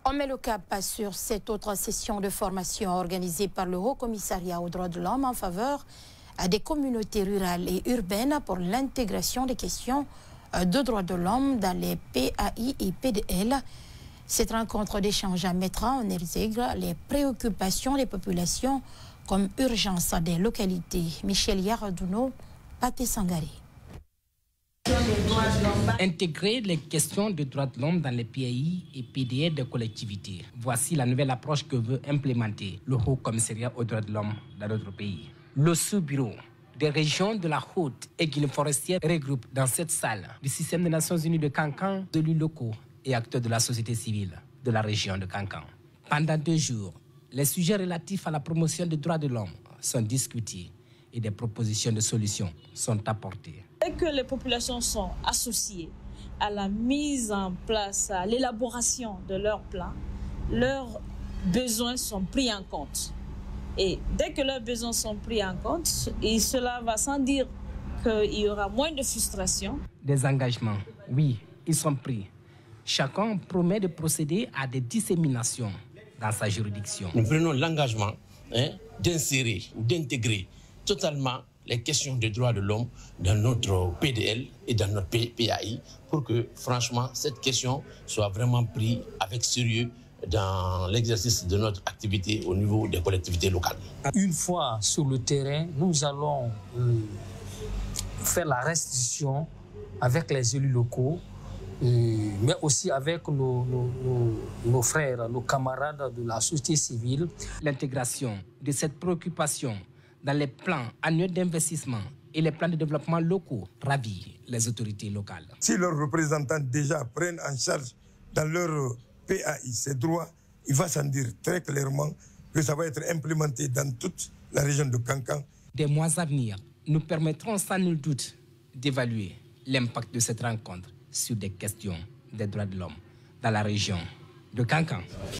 On met le cap sur cette autre session de formation organisée par le Haut Commissariat aux droits de l'homme en faveur des communautés rurales et urbaines pour l'intégration des questions de droits de l'homme dans les PAI et PDL. Cette rencontre d'échange mettra en exergue les préoccupations des populations comme urgence des localités. Michel Yaradouno, Paté Sangaré. Intégrer les questions de droits de l'homme dans les PAI et PDL des collectivités. Voici la nouvelle approche que veut implémenter le Haut Commissariat aux droits de l'homme dans notre pays. Le sous-bureau des régions de la Haute et Guinée forestière regroupe dans cette salle du système des Nations Unies de Kankan, élus locaux et acteurs de la société civile de la région de Kankan. Pendant 2 jours, les sujets relatifs à la promotion des droits de l'homme sont discutés et des propositions de solutions sont apportées. Dès que les populations sont associées à la mise en place, à l'élaboration de leurs plans, leurs besoins sont pris en compte. Et dès que leurs besoins sont pris en compte, et cela va sans dire qu'il y aura moins de frustration. Des engagements, oui, ils sont pris. Chacun promet de procéder à des disséminations dans sa juridiction. Nous prenons l'engagement d'insérer ou d'intégrer totalement les questions des droits de l'homme dans notre PDL et dans notre PAI pour que, franchement, cette question soit vraiment prise avec sérieux dans l'exercice de notre activité au niveau des collectivités locales. Une fois sur le terrain, nous allons faire la restitution avec les élus locaux, mais aussi avec nos frères, nos camarades de la société civile. L'intégration de cette préoccupation dans les plans annuels d'investissement et les plans de développement locaux ravit les autorités locales. Si leurs représentants déjà prennent en charge dans leur PAI ces droits, il va s'en dire très clairement que ça va être implémenté dans toute la région de Kankan. Des mois à venir nous permettront sans nul doute d'évaluer l'impact de cette rencontre sur des questions des droits de l'homme dans la région de Kankan.